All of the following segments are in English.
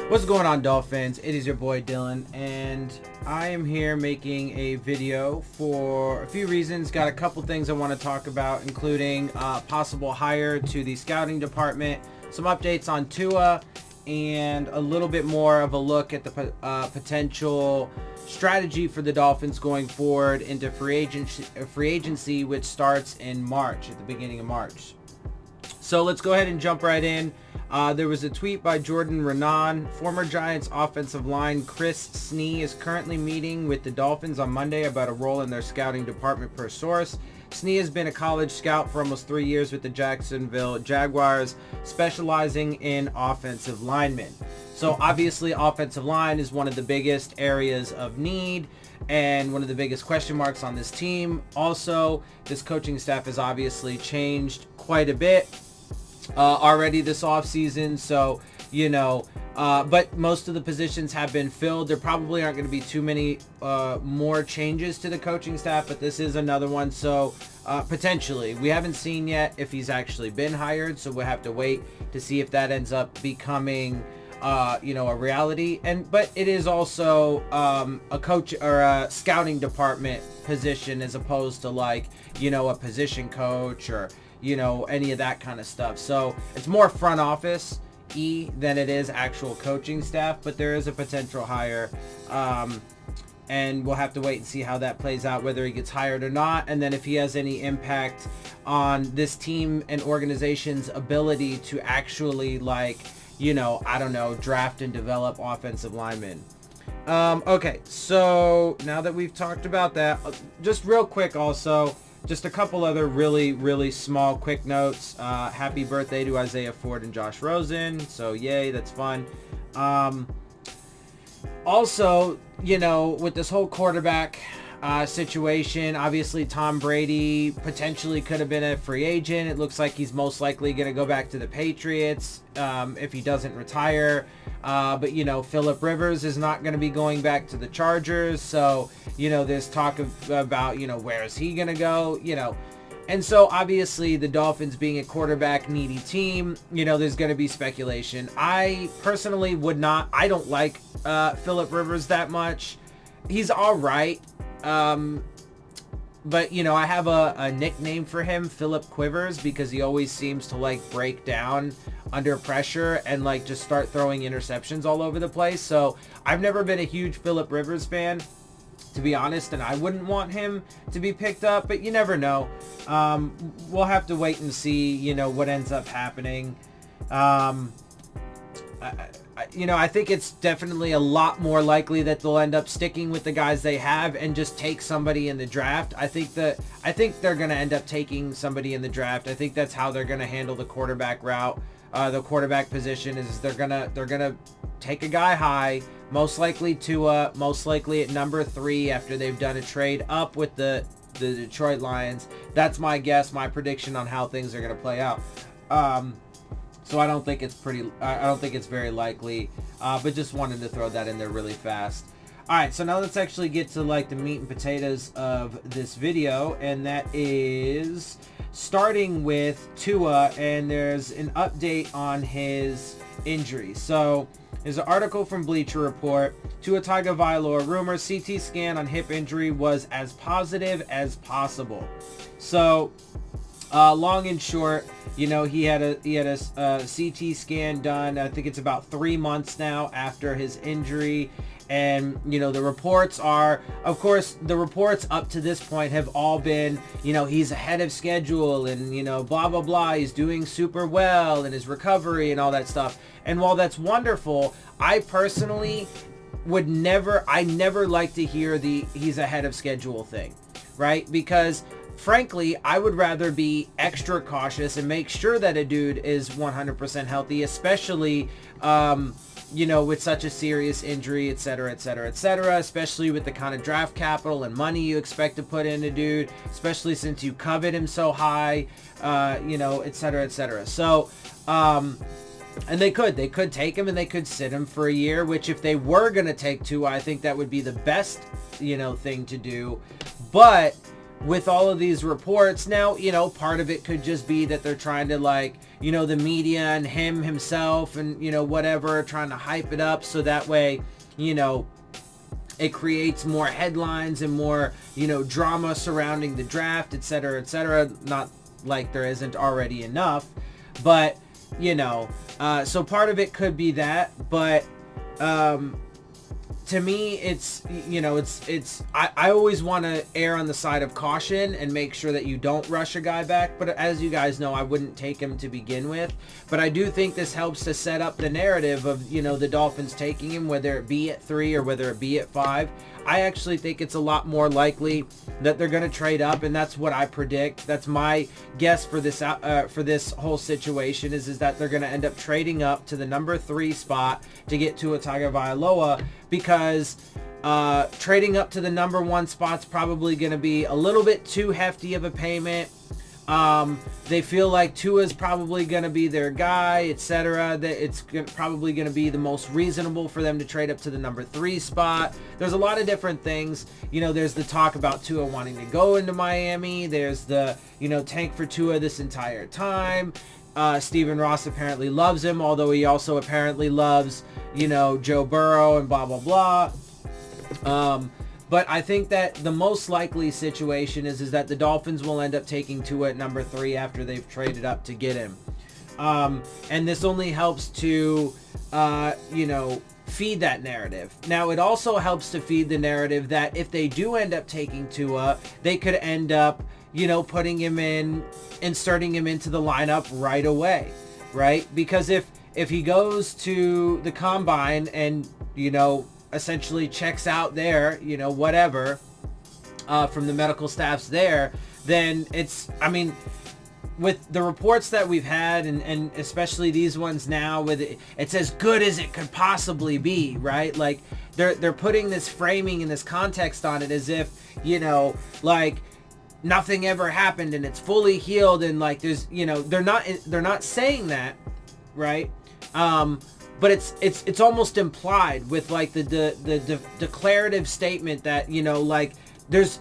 What's going on, Dolphins? It is your boy Dillon, and I am here making a video for a few reasons. Got a couple things I want to talk about, including possible hire to the scouting department, some updates on Tua, and a little bit more of a look at the potential strategy for the Dolphins going forward into free agency, which starts in March, at the beginning of March. So let's go ahead and jump right in. There was a tweet by Jordan Renan. Former Giants offensive line Chris Snee is currently meeting with the Dolphins on Monday about a role in their scouting department, per source. Snee has been a college scout for almost 3 years with the Jacksonville Jaguars, specializing in offensive linemen. So obviously offensive line is one of the biggest areas of need and one of the biggest question marks on this team. Also, this coaching staff has obviously changed quite a bit already this offseason, so but most of the positions have been filled. There probably aren't going to be too many more changes to the coaching staff, but this is another one. So potentially, we haven't seen yet if he's actually been hired, so we'll have to wait to see if that ends up becoming a reality. But it is also a coach or a scouting department position, as opposed to a position coach or any of that kind of stuff. So it's more front office than it is actual coaching staff, but there is a potential hire, and we'll have to wait and see how that plays out, whether he gets hired or not, and then if he has any impact on this team and organization's ability to actually draft and develop offensive linemen. Okay, so now that we've talked about that, just real quick also, just a couple other really small quick notes. Happy birthday to Isaiah Ford and Josh Rosen. So yay, that's fun. Also, with this whole quarterback situation, obviously Tom Brady potentially could have been a free agent. It looks like he's most likely going to go back to the Patriots if he doesn't retire. But Phillip Rivers is not going to be going back to the Chargers. So, there's talk about, where is he going to go, And so obviously the Dolphins being a quarterback needy team, there's going to be speculation. I personally I don't like Phillip Rivers that much. He's all right. But I have a nickname for him, Phillip Quivers, because he always seems to break down under pressure and just start throwing interceptions all over the place. So I've never been a huge Phillip Rivers fan, to be honest, and I wouldn't want him to be picked up, but you never know. We'll have to wait and see, what ends up happening. I think it's definitely a lot more likely that they'll end up sticking with the guys they have and just take somebody in the draft. I think they're going to end up taking somebody in the draft. I think that's how they're going to handle the quarterback route. The quarterback position is they're gonna take a guy high, most likely Tua, most likely at number 3 after they've done a trade up with the Detroit Lions. That's my guess, my prediction on how things are going to play out. So I don't think it's very likely, but just wanted to throw that in there really fast. All right, so now let's actually get to the meat and potatoes of this video, and that is starting with Tua, and there's an update on his injury. So there's an article from Bleacher Report. Tua Tagovailoa, rumor CT scan on hip injury was as positive as possible. So long and short, he had a CT scan done. I think it's about 3 months now after his injury. And, the reports are, of course, the reports up to this point have all been, he's ahead of schedule and, blah, blah, blah. He's doing super well in his recovery and all that stuff. And while that's wonderful, I personally never like to hear the he's ahead of schedule thing, right? Because frankly, I would rather be extra cautious and make sure that a dude is 100% healthy, especially, with such a serious injury, et cetera, especially with the kind of draft capital and money you expect to put in a dude, especially since you covet him so high, et cetera. So, and they could take him and they could sit him for a year, which if they were going to take Tua, I think that would be the best, thing to do. But with all of these reports now, part of it could just be that they're trying to you know, the media and himself and, you know, whatever, trying to hype it up so that way, you know, it creates more headlines and more, you know, drama surrounding the draft, etc., etc. Not like there isn't already enough, but, you know, so part of it could be that, but to me, it's, you know, I always want to err on the side of caution and make sure that you don't rush a guy back. But as you guys know, I wouldn't take him to begin with. But I do think this helps to set up the narrative of, you know, the Dolphins taking him, whether it be at 3 or whether it be at 5. I actually think it's a lot more likely that they're going to trade up, and that's what I predict. That's my guess for this whole situation is that they're going to end up trading up to the number 3 spot to get Tua Tagovailoa, because trading up to the number 1 spot's probably going to be a little bit too hefty of a payment. They feel like Tua's probably going to be their guy, etc. That it's probably going to be the most reasonable for them to trade up to the number 3 spot. There's a lot of different things. You know, there's the talk about Tua wanting to go into Miami. There's the, you know, tank for Tua this entire time. Stephen Ross apparently loves him, although he also apparently loves, you know, Joe Burrow and blah, blah, blah. But I think that the most likely situation is that the Dolphins will end up taking Tua at number 3 after they've traded up to get him. And this only helps to, you know, feed that narrative. Now, it also helps to feed the narrative that if they do end up taking Tua, they could end up, you know, putting him in, inserting him into the lineup right away, right? Because if he goes to the combine and, you know, essentially checks out there, you know, whatever, from the medical staffs there, then it's, I mean, with the reports that we've had, and especially these ones now, with it's as good as it could possibly be, right? Like they're putting this framing and this context on it as if, you know, like nothing ever happened and it's fully healed, and like there's, you know, they're not saying that, right? But it's almost implied with like the declarative statement that, you know, like there's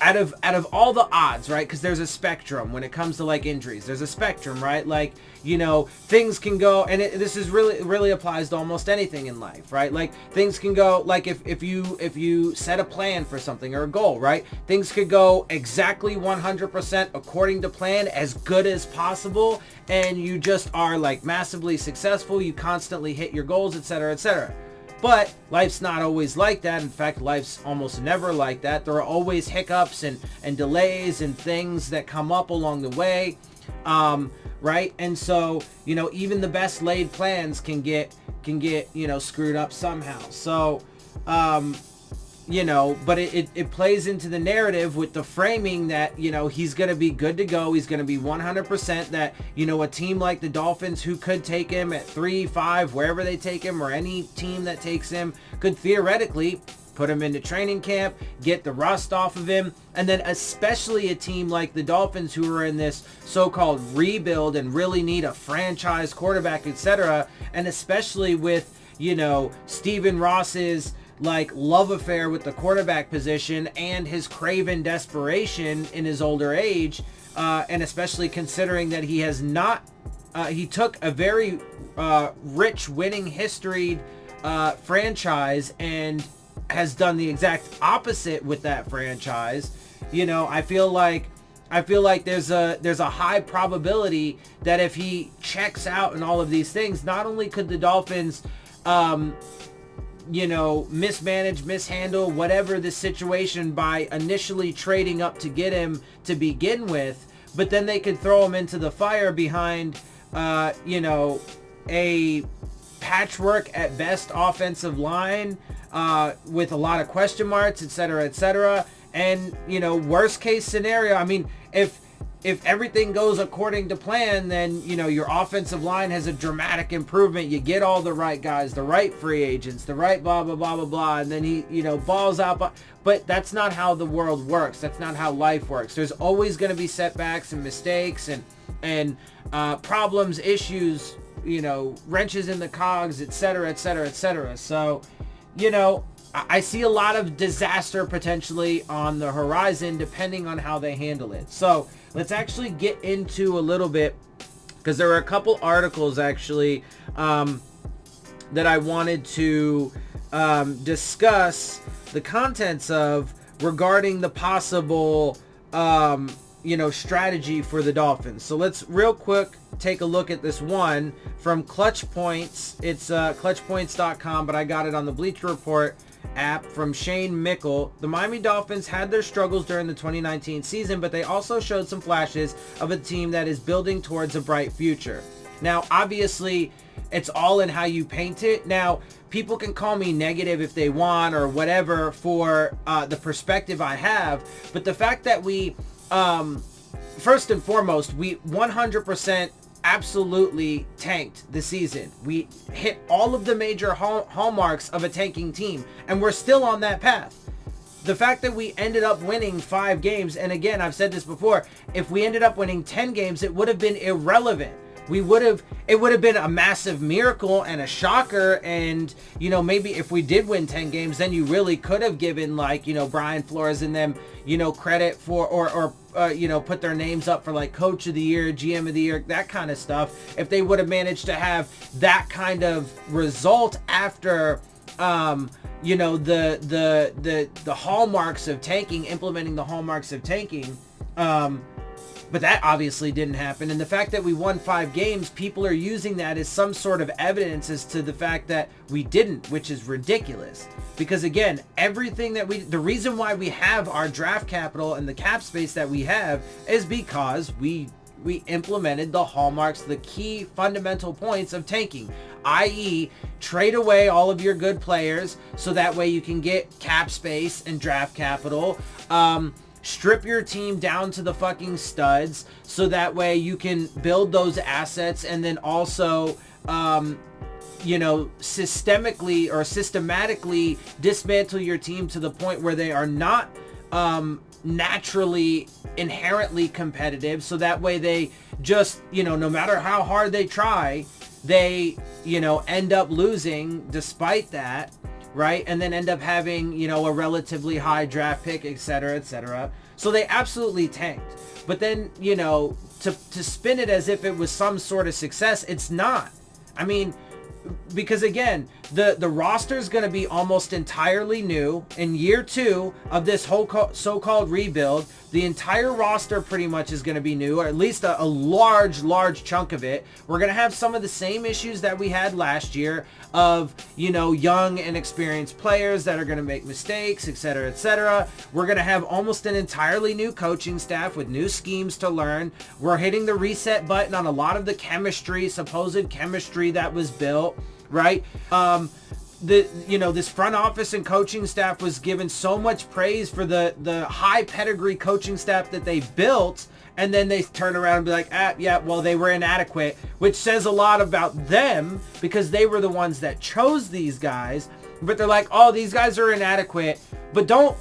out of all the odds, right? Because there's a spectrum when it comes to like injuries. There's a spectrum, right? Like, you know, things can go, and this is really applies to almost anything in life, right? Like things can go, like if you set a plan for something or a goal, right? Things could go exactly 100% according to plan, as good as possible, and you just are like massively successful. You constantly hit your goals, etc., etc. But life's not always like that. In fact, life's almost never like that. There are always hiccups and delays and things that come up along the way, right? And so, you know, even the best laid plans can get, you know, screwed up somehow. So, you know, but it plays into the narrative with the framing that, you know, he's going to be good to go. He's going to be 100%, that, you know, a team like the Dolphins, who could take him at 3, 5, wherever they take him, or any team that takes him, could theoretically put him into training camp, get the rust off of him. And then especially a team like the Dolphins, who are in this so-called rebuild and really need a franchise quarterback, etc. And especially with, you know, Stephen Ross's like love affair with the quarterback position and his craven desperation in his older age, and especially considering that he has not, he took a very rich winning history franchise and has done the exact opposite with that franchise. You know, I feel like there's a high probability that if he checks out and all of these things, not only could the Dolphins you know, mishandle whatever the situation by initially trading up to get him to begin with, but then they could throw him into the fire behind, you know, a patchwork at best offensive line, with a lot of question marks, etc., etc. And, you know, worst case scenario, I mean, if everything goes according to plan, then, you know, your offensive line has a dramatic improvement. You get all the right guys, the right free agents, the right blah, blah, blah, blah, blah. And then he, you know, balls out. But that's not how the world works. That's not how life works. There's always going to be setbacks and mistakes and problems, issues, you know, wrenches in the cogs, etc., etc., etc. So, you know, I see a lot of disaster potentially on the horizon, depending on how they handle it. So, let's actually get into a little bit, because there were a couple articles actually that I wanted to discuss the contents of regarding the possible strategy for the Dolphins. So let's real quick take a look at this one from Clutch Points. It's clutchpoints.com, but I got it on the Bleacher Report app from Shane Mickle. The Miami Dolphins had their struggles during the 2019 season, but they also showed some flashes of a team that is building towards a bright future. Now, obviously, it's all in how you paint it. Now, people can call me negative if they want or whatever for the perspective I have, but the fact that we, first and foremost, we 100% absolutely tanked the season. We hit all of the major hallmarks of a tanking team, and we're still on that path. The fact that we ended up winning 5 games, and again, I've said this before, if we ended up winning 10 games, it would have been irrelevant. It would have been a massive miracle and a shocker, and maybe if we did win 10 games, then you really could have given Brian Flores and them credit for or put their names up for like Coach of the Year, GM of the Year, that kind of stuff, if they would have managed to have that kind of result after the hallmarks of tanking, implementing the hallmarks of tanking. But that obviously didn't happen. And the fact that we won 5 games, people are using that as some sort of evidence as to the fact that we didn't, which is ridiculous. Because again, everything that the reason why we have our draft capital and the cap space that we have is because we implemented the hallmarks, the key fundamental points of tanking, i.e. trade away all of your good players so that way you can get cap space and draft capital. Strip your team down to the fucking studs so that way you can build those assets, and then also systematically dismantle your team to the point where they are not naturally inherently competitive, so that way they just no matter how hard they try, they end up losing despite that, right? And then end up having a relatively high draft pick, etc., etc. So they absolutely tanked. But then to spin it as if it was some sort of success, it's not. I mean, because again, the roster is going to be almost entirely new in year 2 of this whole so-called rebuild. The entire roster pretty much is going to be new, or at least a large chunk of it. We're going to have some of the same issues that we had last year of, young and experienced players that are going to make mistakes, etc., etc. We're going to have almost an entirely new coaching staff with new schemes to learn. We're hitting the reset button on a lot of the supposed chemistry that was built, right? This front office and coaching staff was given so much praise for the high pedigree coaching staff that they built, and then they turn around and be like, they were inadequate, which says a lot about them because they were the ones that chose these guys. But they're like, oh, these guys are inadequate, but don't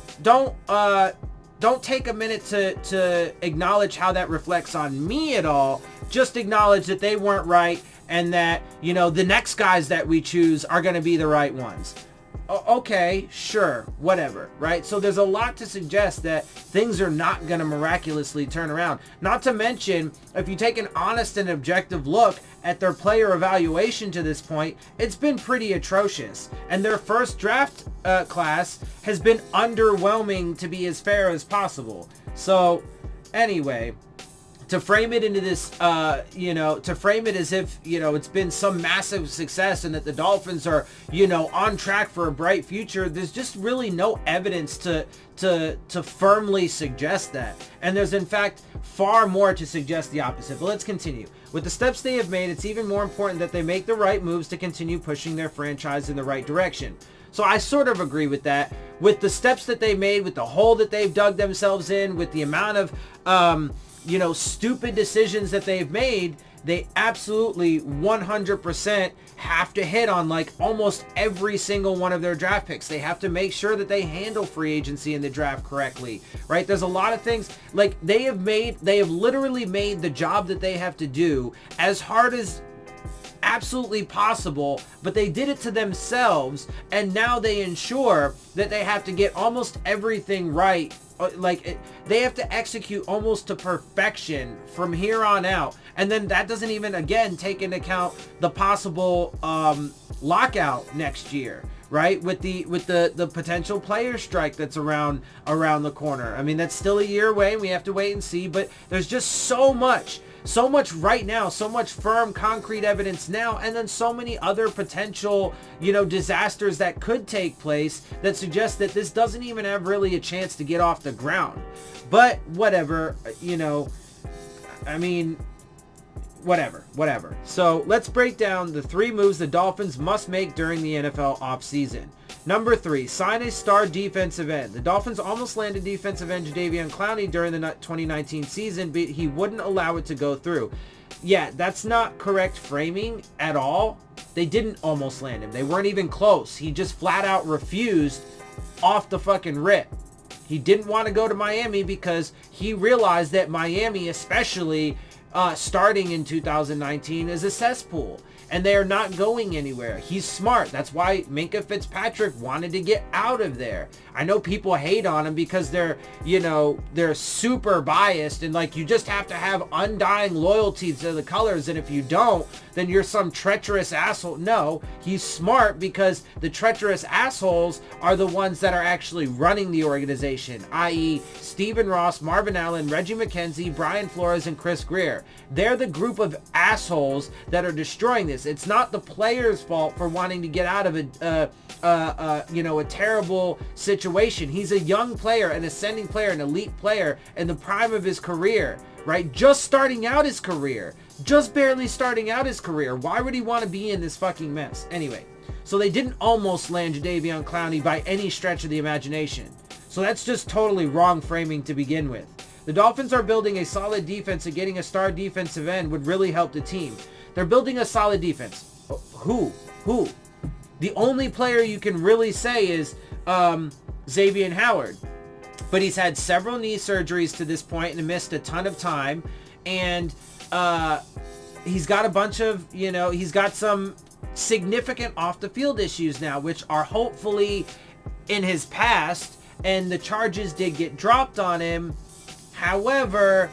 take a minute to acknowledge how that reflects on me at all. Just acknowledge that they weren't right, and that, the next guys that we choose are going to be the right ones. Okay, sure, whatever, right? So there's a lot to suggest that things are not going to miraculously turn around. Not to mention, if you take an honest and objective look at their player evaluation to this point, it's been pretty atrocious. And their first draft class has been underwhelming, to be as fair as possible. So, anyway, to frame it into this, to frame it as if, it's been some massive success and that the Dolphins are, on track for a bright future, there's just really no evidence to firmly suggest that. And there's, in fact, far more to suggest the opposite. But let's continue. With the steps they have made, it's even more important that they make the right moves to continue pushing their franchise in the right direction. So I sort of agree with that. With the steps that they made, with the hole that they've dug themselves in, with the amount of, stupid decisions that they've made, they absolutely 100% have to hit on like almost every single one of their draft picks. They have to make sure that they handle free agency in the draft correctly, right? There's a lot of things like they have literally made the job that they have to do as hard as absolutely possible, but they did it to themselves, and now they ensure that they have to get almost everything right they have to execute almost to perfection from here on out. And then that doesn't even, again, take into account the possible lockout next year, right? With the potential player strike that's around the corner. I mean, that's still a year away, and we have to wait and see. But there's just so much right now, so much firm, concrete evidence now, and then so many other potential, disasters that could take place that suggest that this doesn't even have really a chance to get off the ground. But whatever, I mean, whatever. So let's break down the 3 moves the Dolphins must make during the NFL offseason. Number 3, sign a star defensive end. The Dolphins almost landed defensive end Jadeveon Clowney during the 2019 season, but he wouldn't allow it to go through. Yeah, that's not correct framing at all. They didn't almost land him. They weren't even close. He just flat out refused off the fucking rip. He didn't want to go to Miami because he realized that Miami, especially starting in 2019, is a cesspool. And they are not going anywhere. He's smart. That's why Minkah Fitzpatrick wanted to get out of there. I know people hate on him because they're super biased and you just have to have undying loyalty to the colors. And if you don't, then you're some treacherous asshole. No, he's smart because the treacherous assholes are the ones that are actually running the organization, i.e. Stephen Ross, Marvin Allen, Reggie McKenzie, Brian Flores, and Chris Greer. They're the group of assholes that are destroying this. It's not the player's fault for wanting to get out of a terrible situation. He's a young player, an ascending player, an elite player in the prime of his career, right? Just starting out his career. Just barely starting out his career. Why would he want to be in this fucking mess? Anyway, so they didn't almost land Jadeveon Clowney by any stretch of the imagination. So that's just totally wrong framing to begin with. The Dolphins are building a solid defense, and getting a star defensive end would really help the team. They're building a solid defense. Who? The only player you can really say is Xavier Howard. But he's had several knee surgeries to this point and missed a ton of time. And he's got a bunch of, he's got some significant off-the-field issues now, which are hopefully in his past. And the charges did get dropped on him. However,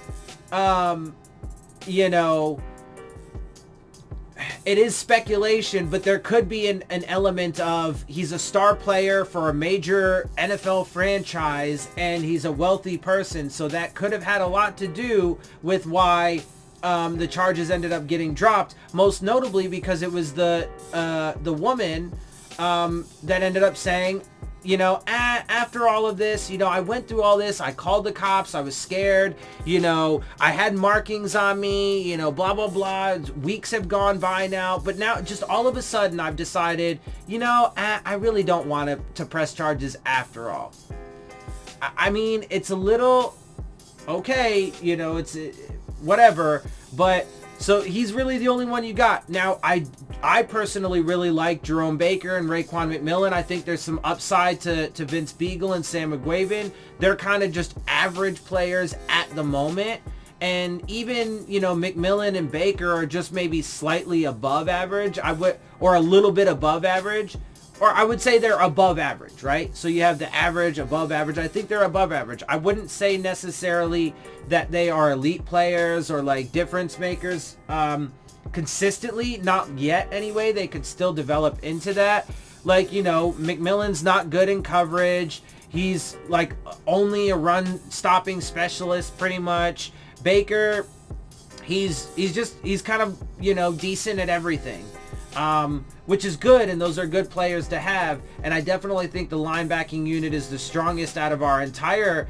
it is speculation, but there could be an element of he's a star player for a major NFL franchise and he's a wealthy person. So that could have had a lot to do with why the charges ended up getting dropped. Most notably because it was the woman that ended up saying, after all of this, I went through all this. I called the cops. I was scared. I had markings on me, blah, blah, blah. Weeks have gone by now. But now just all of a sudden I've decided, I really don't want to press charges after all. I mean, it's a little, okay, it's whatever. But so he's really the only one you got. Now, I personally really like Jerome Baker and Raekwon McMillan. I think there's some upside to Vince Beagle and Sam McGuavin. They're kind of just average players at the moment. And even, McMillan and Baker are just maybe slightly above average. Or a little bit above average. Or I would say they're above average, right? So you have the average, above average. I think they're above average. I wouldn't say necessarily that they are elite players or difference makers consistently. Not yet anyway. They could still develop into that. McMillan's not good in coverage. He's only a run stopping specialist pretty much. Baker, he's kind of, decent at everything. Which is good, and those are good players to have. And I definitely think the linebacking unit is the strongest out of our entire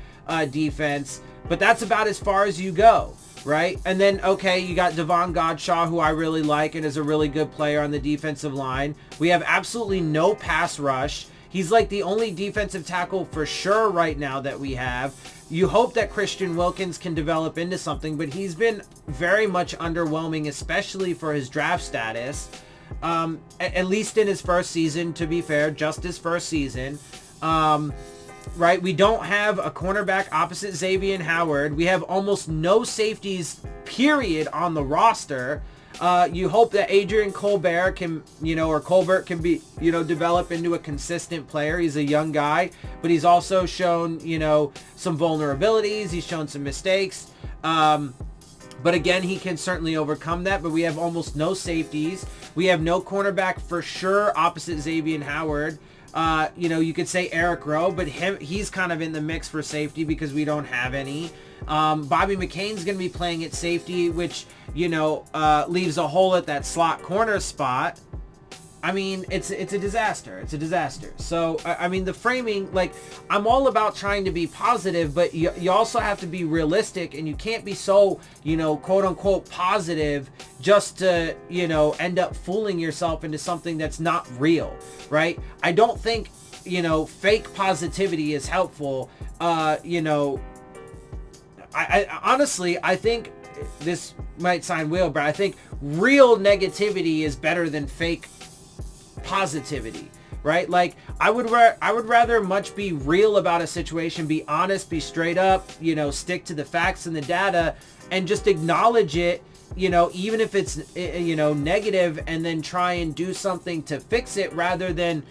defense. But that's about as far as you go, right? And then, okay, you got Devon Godshaw, who I really like and is a really good player on the defensive line. We have absolutely no pass rush. He's the only defensive tackle for sure right now that we have. You hope that Christian Wilkins can develop into something, but he's been very much underwhelming, especially for his draft status. At least in his first season, to be fair, just his first season. Right? We don't have a cornerback opposite Xavier Howard. We have almost no safeties, period, on the roster. You hope that Adrian Colbert can, or Colbert can be, develop into a consistent player. He's a young guy, but he's also shown, some vulnerabilities. He's shown some mistakes. But again, he can certainly overcome that. But we have almost no safeties. We have no cornerback for sure opposite Xavier Howard. You could say Eric Rowe, but he's kind of in the mix for safety because we don't have any. Bobby McCain's going to be playing at safety, which, leaves a hole at that slot corner spot. I mean, it's a disaster. It's a disaster. So, I mean, the framing, like, I'm all about trying to be positive, but you also have to be realistic, and you can't be so, quote unquote positive just to, end up fooling yourself into something that's not real, right? I don't think, fake positivity is helpful. I honestly, I think this might sound weird, but I think real negativity is better than fake positivity, right? Like, I would rather much be real about a situation, be honest, be straight up, stick to the facts and the data, and just acknowledge it, even if it's, negative, and then try and do something to fix it, rather than,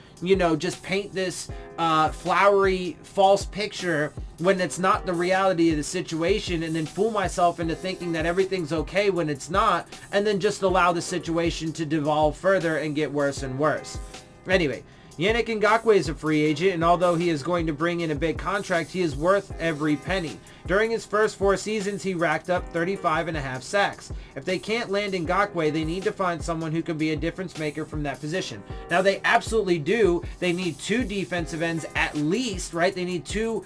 just paint this flowery false picture when it's not the reality of the situation, and then fool myself into thinking that everything's okay when it's not, and then just allow the situation to devolve further and get worse and worse. Anyway, Yannick Ngakoue is a free agent, and although he is going to bring in a big contract, he is worth every penny. During his first 4 seasons, he racked up 35.5 sacks. If they can't land Ngakoue, they need to find someone who can be a difference maker from that position. Now, they absolutely do. They need 2 defensive ends at least, right? They need 2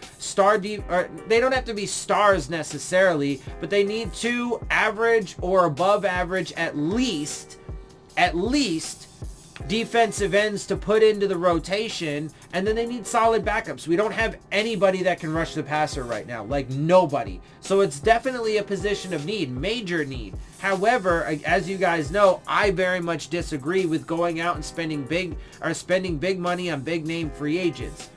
they don't have to be stars necessarily, but they need 2 average or above average at least defensive ends to put into the rotation, and then they need solid backups. We don't have anybody that can rush the passer right now, like nobody. So it's definitely a position of need, major need. However, as you guys know, I very much disagree with going out and spending big money on big name free agents.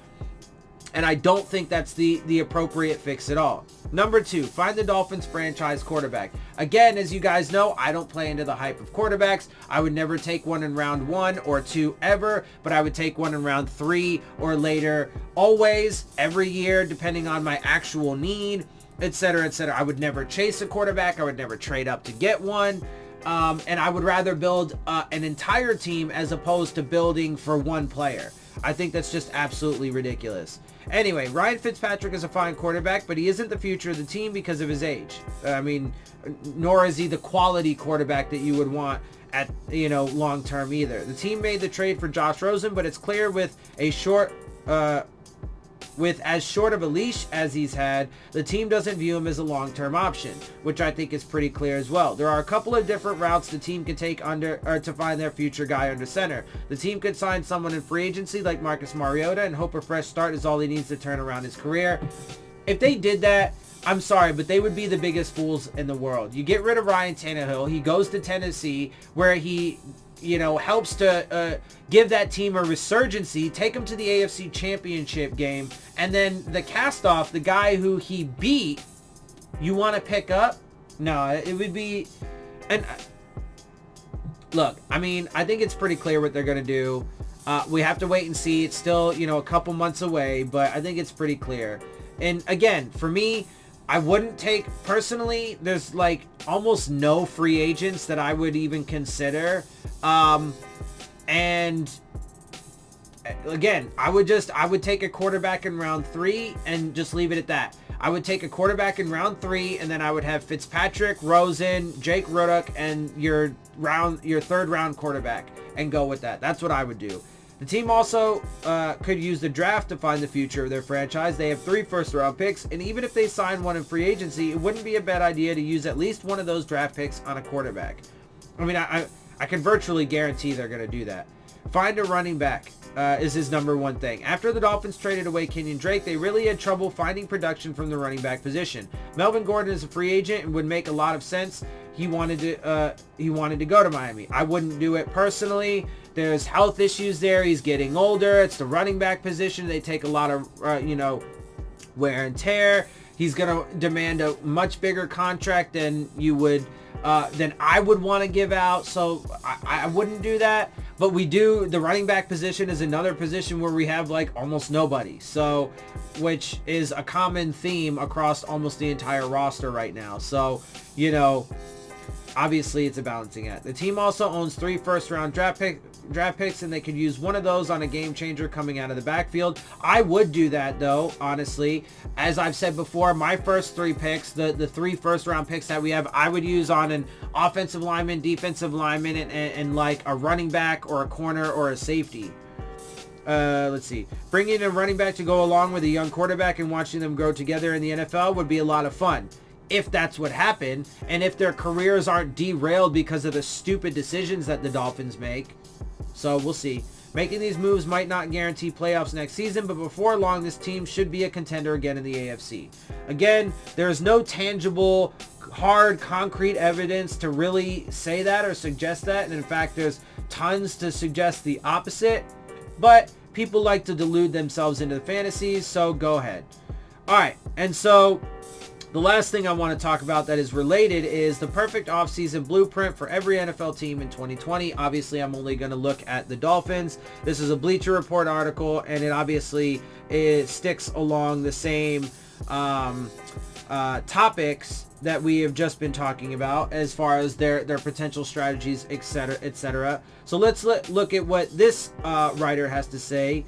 And I don't think that's the appropriate fix at all. Number 2, find the Dolphins franchise quarterback. Again, as you guys know, I don't play into the hype of quarterbacks. I would never take one in round 1 or 2 ever, but I would take one in round 3 or later, always, every year, depending on my actual need, etc., etc. I would never chase a quarterback. I would never trade up to get one. And I would rather build an entire team as opposed to building for one player. I think that's just absolutely ridiculous. Anyway, Ryan Fitzpatrick is a fine quarterback, but he isn't the future of the team because of his age. Nor is he the quality quarterback that you would want at, long term either. The team made the trade for Josh Rosen, but it's clear with as short of a leash as he's had, the team doesn't view him as a long-term option, which I think is pretty clear as well. There are a couple of different routes the team can take to find their future guy under center. The team could sign someone in free agency like Marcus Mariota and hope a fresh start is all he needs to turn around his career. If they did that, I'm sorry, but they would be the biggest fools in the world. You get rid of Ryan Tannehill. He goes to Tennessee, where he helps to give that team a resurgency, take them to the AFC Championship game, and then the cast-off, the guy who he beat, you want to pick up? No, it would be... And look, I mean, I think it's pretty clear what they're going to do. We have to wait and see. It's still, a couple months away, but I think it's pretty clear. And again, for me, I wouldn't take, personally, there's like almost no free agents that I would even consider. And again, I would take a quarterback in round 3 and just leave it at that. I would take a quarterback in round 3, and then I would have Fitzpatrick, Rosen, Jake Rudock, and your 3rd round quarterback, and go with that. That's what I would do. The team also could use the draft to find the future of their franchise. They have 3 first-round picks, and even if they sign one in free agency, it wouldn't be a bad idea to use at least one of those draft picks on a quarterback. I mean, I can virtually guarantee they're going to do that. Find a running back is his number 1 thing. After the Dolphins traded away Kenyon Drake, they really had trouble finding production from the running back position. Melvin Gordon is a free agent and would make a lot of sense. He wanted to go to Miami. I wouldn't do it personally. There's health issues there. He's getting older. It's the running back position. They take a lot of, wear and tear. He's going to demand a much bigger contract than you would than I would want to give out. So I wouldn't do that. But we do, the running back position is another position where we have like almost nobody. So, which is a common theme across almost the entire roster right now. So, you know, obviously it's a balancing act. The team also owns 3 first-round draft picks, and they could use one of those on a game changer coming out of the backfield. I would do that though, honestly. As I've said before, my first 3 picks, the 3 first-round picks that we have, I would use on an offensive lineman, defensive lineman, and like a running back or a corner or a safety. Let's see. Bringing in a running back to go along with a young quarterback and watching them grow together in the NFL would be a lot of fun. If that's what happened, and if their careers aren't derailed because of the stupid decisions that the Dolphins make. So we'll see. Making these moves might not guarantee playoffs next season, but before long, this team should be a contender again in the AFC. Again, there is no tangible, hard, concrete evidence to really say that or suggest that. And in fact, there's tons to suggest the opposite. But people like to delude themselves into the fantasies, so go ahead. All right, and so the last thing I want to talk about that is related is the perfect offseason blueprint for every NFL team in 2020. Obviously, I'm only going to look at the Dolphins. This is a Bleacher Report article, and it sticks along the same topics that we have just been talking about as far as their potential strategies, etc., etc. So let's look at what this writer has to say.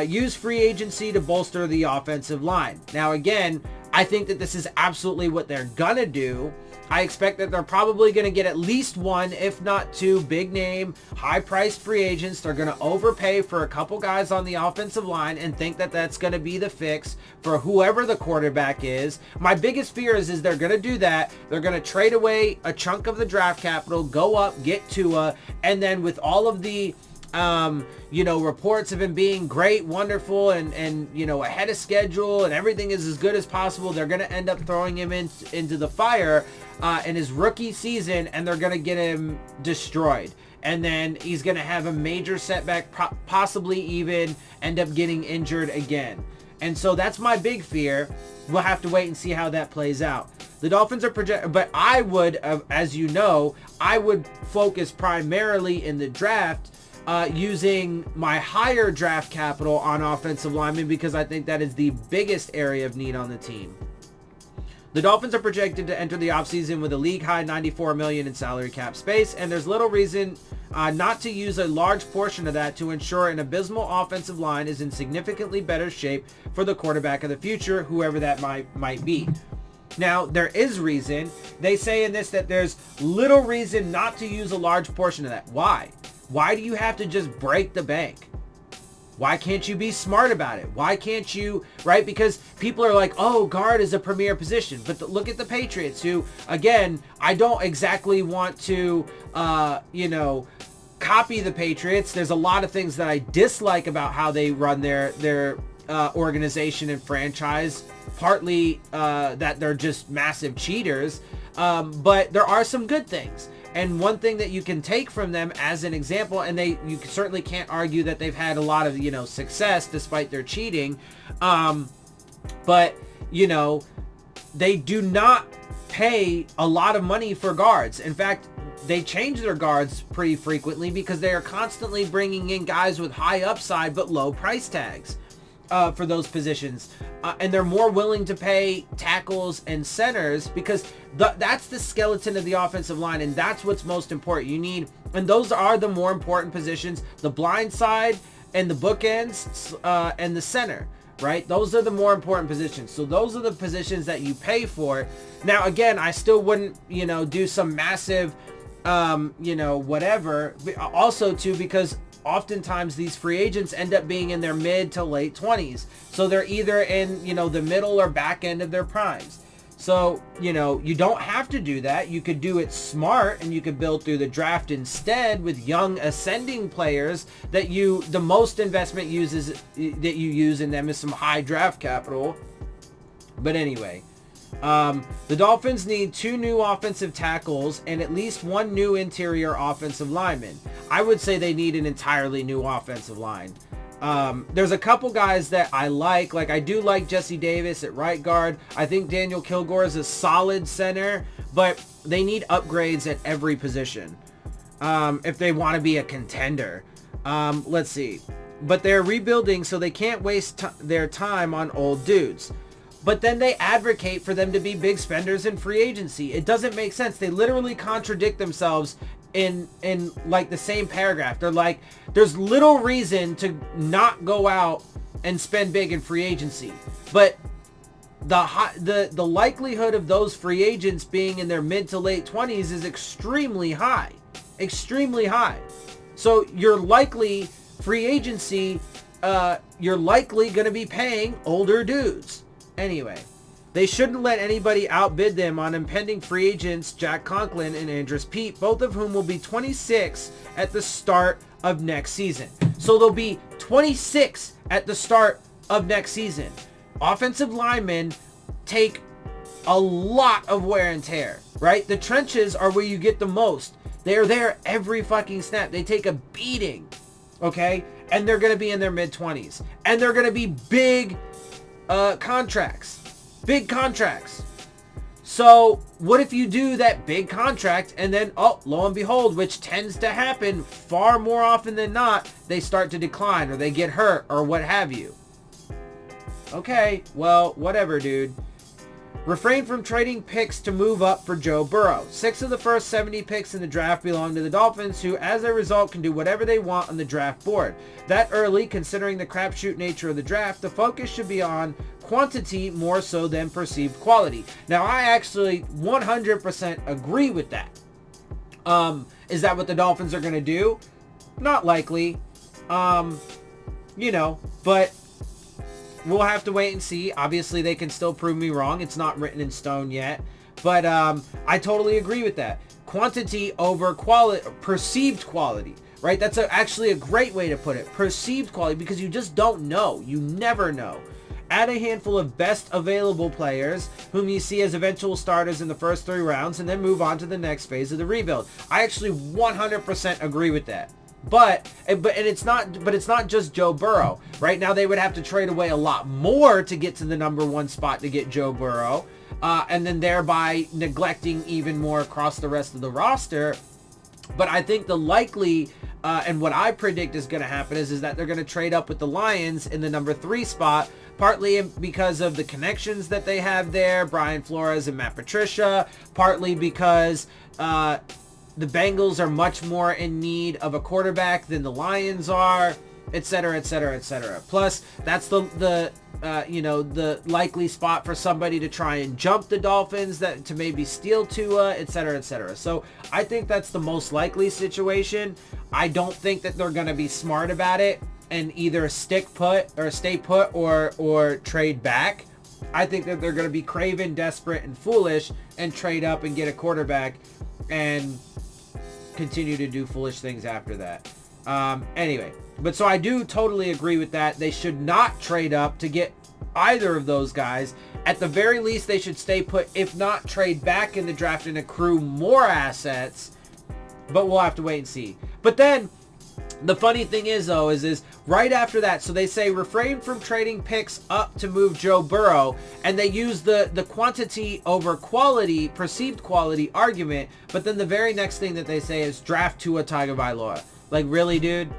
Use free agency to bolster the offensive line. Now, again, I think that this is absolutely what they're going to do. I expect that they're probably going to get at least 1, if not 2, big name, high-priced free agents. They're going to overpay for a couple guys on the offensive line and think that that's going to be the fix for whoever the quarterback is. My biggest fear is they're going to do that. They're going to trade away a chunk of the draft capital, go up, get Tua, and then with all of the reports of him being great, wonderful, and ahead of schedule, and everything is as good as possible, they're going to end up throwing him into the fire in his rookie season, and they're going to get him destroyed. And then he's going to have a major setback, possibly even end up getting injured again. And so that's my big fear. We'll have to wait and see how that plays out. The Dolphins are projected, but I would, as you know, I would focus primarily in the draft using my higher draft capital on offensive linemen because I think that is the biggest area of need on the team. The Dolphins are projected to enter the offseason with a league-high $94 million in salary cap space, and there's little reason not to use a large portion of that to ensure an abysmal offensive line is in significantly better shape for the quarterback of the future, whoever that might be. Now, there is reason. They say in this that there's little reason not to use a large portion of that. Why? Why do you have to just break the bank? Why can't you be smart about it? Why can't you, right? Because people are like, oh, guard is a premier position. But look at the Patriots who, again, I don't exactly want to, copy the Patriots. There's a lot of things that I dislike about how they run their organization and franchise. Partly that they're just massive cheaters. But there are some good things. And one thing that you can take from them as an example, and you certainly can't argue that they've had a lot of, success despite their cheating. But they do not pay a lot of money for guards. In fact, they change their guards pretty frequently because they are constantly bringing in guys with high upside but low price tags for those positions. And they're more willing to pay tackles and centers because that's the skeleton of the offensive line, and that's what's most important. You need, and those are the more important positions, the blind side and the bookends and the center, right? Those are the more important positions. So those are the positions that you pay for. Now, again, I still wouldn't, do some massive, whatever. Also, too, because oftentimes these free agents end up being in their mid to late 20s. So they're either in, the middle or back end of their primes. So, you don't have to do that. You could do it smart and you could build through the draft instead with young ascending players that the most investment that you use in them is some high draft capital. But anyway, the Dolphins need 2 new offensive tackles and at least 1 new interior offensive lineman. I would say they need an entirely new offensive line. There's a couple guys that I like I do like Jesse Davis at right guard. I think Daniel Kilgore is a solid center, but they need upgrades at every position if they want to be a contender. Let's see. But they're rebuilding, so they can't waste their time on old dudes. But then they advocate for them to be big spenders in free agency. It doesn't make sense. They literally contradict themselves in like the same paragraph. They're like, there's little reason to not go out and spend big in free agency. But the likelihood of those free agents being in their mid to late 20s is extremely high. Extremely high. So you're likely free agency, you're likely going to be paying older dudes. Anyway, they shouldn't let anybody outbid them on impending free agents Jack Conklin and Andrus Peat, both of whom will be 26 at the start of next season. So they'll be 26 at the start of next season. Offensive linemen take a lot of wear and tear, right? The trenches are where you get the most. They're there every fucking snap. They take a beating, okay? And they're going to be in their mid-20s. And they're going to be big contracts. Big contracts. So what if you do that big contract and then, oh, lo and behold, which tends to happen far more often than not, they start to decline or they get hurt or what have you. Okay, well, whatever, dude. Refrain from trading picks to move up for Joe Burrow. 6 of the first 70 picks in the draft belong to the Dolphins, who as a result can do whatever they want on the draft board. That early, considering the crapshoot nature of the draft, the focus should be on quantity more so than perceived quality. Now, I actually 100% agree with that. Is that what the Dolphins are going to do? Not likely. You know, but we'll have to wait and see. Obviously, they can still prove me wrong. It's not written in stone yet. But I totally agree with that. Quantity over quality, perceived quality, right? That's actually a great way to put it. Perceived quality, because you just don't know. You never know. Add a handful of best available players whom you see as eventual starters in the first 3 rounds and then move on to the next phase of the rebuild. I actually 100% agree with that. But it's not just Joe Burrow. Right now they would have to trade away a lot more to get to the number 1 spot to get Joe Burrow, and then thereby neglecting even more across the rest of the roster. But I think the likely and what I predict is going to happen is that they're going to trade up with the Lions in the number 3 spot, partly because of the connections that they have there, Brian Flores and Matt Patricia, partly because the Bengals are much more in need of a quarterback than the Lions are, etc., etc., etc. Plus, that's the likely spot for somebody to try and jump the Dolphins, that to maybe steal Tua, etc., etc. So I think that's the most likely situation. I don't think that they're going to be smart about it and either stay put or trade back. I think that they're going to be craven, desperate, and foolish and trade up and get a quarterback and continue to do foolish things after that. Anyway, but so I do totally agree with that. They should not trade up to get either of those guys. At the very least, they should stay put, if not trade back in the draft and accrue more assets. But we'll have to wait and see. But then the funny thing is, though, is right after that, so they say refrain from trading picks up to move Joe Burrow, and they use the quantity over quality, perceived quality argument, but then the very next thing that they say is draft Tua Tagovailoa. Like, really, dude?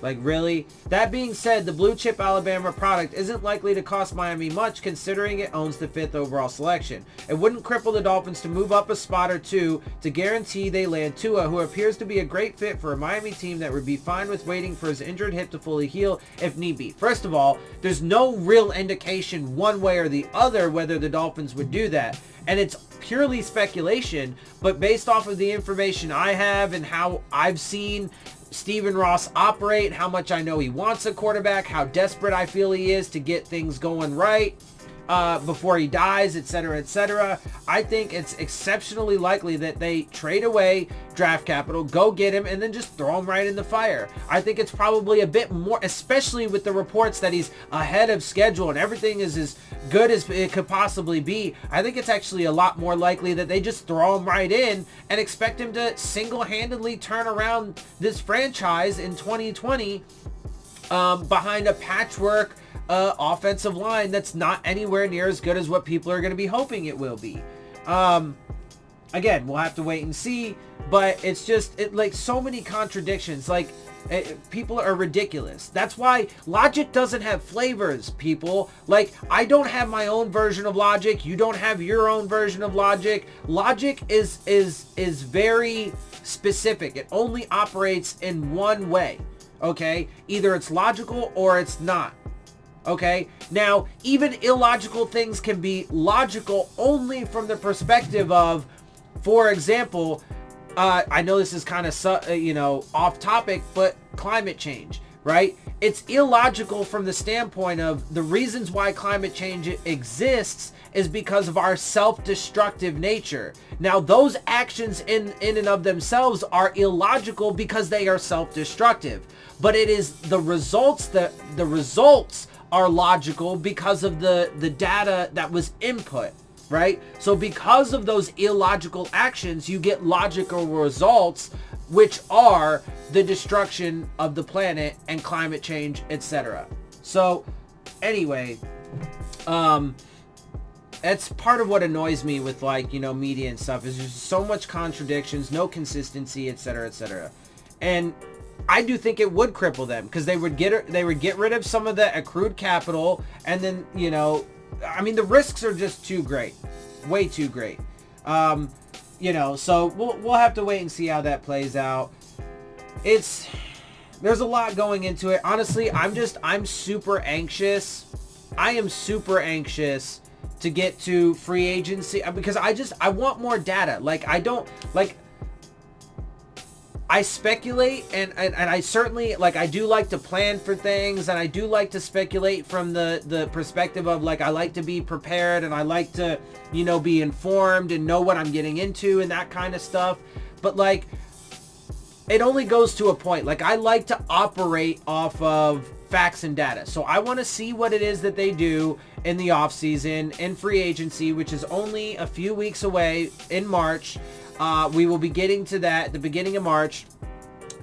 Like, really? That being said, the blue chip Alabama product isn't likely to cost Miami much, considering it owns the 5th overall selection. It wouldn't cripple the Dolphins to move up a spot or two to guarantee they land Tua, who appears to be a great fit for a Miami team that would be fine with waiting for his injured hip to fully heal if need be. First of all, there's no real indication one way or the other whether the Dolphins would do that. And it's purely speculation, but based off of the information I have and how I've seen Stephen Ross operate, how much I know he wants a quarterback, how desperate I feel he is to get things going right before he dies, etc., etc. I think it's exceptionally likely that they trade away draft capital, go get him, and then just throw him right in the fire. I think it's probably a bit more, especially with the reports that he's ahead of schedule and everything is as good as it could possibly be. I think it's actually a lot more likely that they just throw him right in and expect him to single-handedly turn around this franchise in 2020 behind a patchwork offensive line that's not anywhere near as good as what people are going to be hoping it will be. again, we'll have to wait and see, but it's just, like, so many contradictions. Like, people are ridiculous. That's why logic doesn't have flavors, people. Like, I don't have my own version of logic. You don't have your own version of logic. Logic is very specific. It only operates in one way, okay? Either it's logical or it's not. Okay, now even illogical things can be logical only from the perspective of, for example, I know this is kind of, off topic, but climate change, right? It's illogical from the standpoint of the reasons why climate change exists is because of our self-destructive nature. Now, those actions in and of themselves are illogical because they are self-destructive, but it is the results are logical because of the data that was input, right? So because of those illogical actions, you get logical results, which are the destruction of the planet and climate change, etc. So anyway, that's part of what annoys me with, like, media and stuff, is there's so much contradictions, no consistency, etc., etc. And I do think it would cripple them, because they would get rid of some of the accrued capital, and then, I mean, the risks are just too great, way too great. So we'll have to wait and see how that plays out. There's a lot going into it. Honestly, I'm super anxious. I am super anxious to get to free agency, because I want more data. Like, I speculate, and I certainly, like, I do like to plan for things, and I do like to speculate from the perspective of, like, I like to be prepared, and I like to, be informed and know what I'm getting into and that kind of stuff. But, like, it only goes to a point. Like, I like to operate off of facts and data. So I want to see what it is that they do in the offseason, in free agency, which is only a few weeks away in March. We will be getting to that at the beginning of March.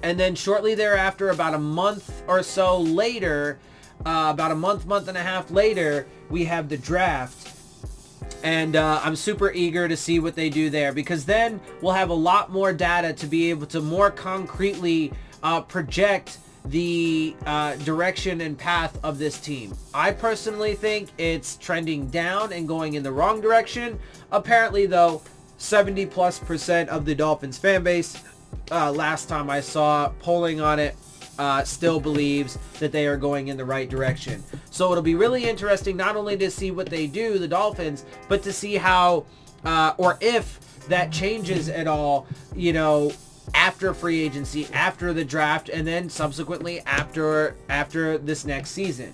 And then shortly thereafter, about a month or so later, about a month and a half later, we have the draft. And I'm super eager to see what they do there, because then we'll have a lot more data to be able to more concretely project the direction and path of this team. I personally think it's trending down and going in the wrong direction. Apparently, though, 70+% of the Dolphins fan base, last time I saw polling on it, still believes that they are going in the right direction. So it'll be really interesting not only to see what they do, the Dolphins, but to see how, or if that changes at all, after free agency, after the draft, and then subsequently after this next season.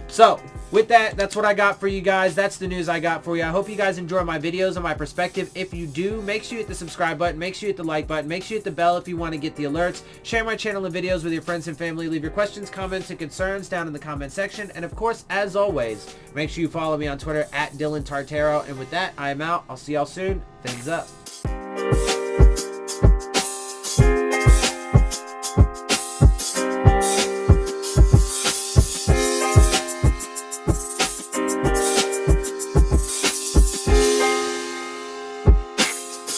So with that, that's what I got for you guys. That's the news I got for you. I hope you guys enjoy my videos and my perspective. If you do, make sure you hit the subscribe button, make sure you hit the like button, make sure you hit the bell if you want to get the alerts. Share my channel and videos with your friends and family. Leave your questions, comments, and concerns down in the comment section. And of course, as always, make sure you follow me on Twitter at Dillon Tartaro. And with that, I am out. I'll see y'all soon. Fins up.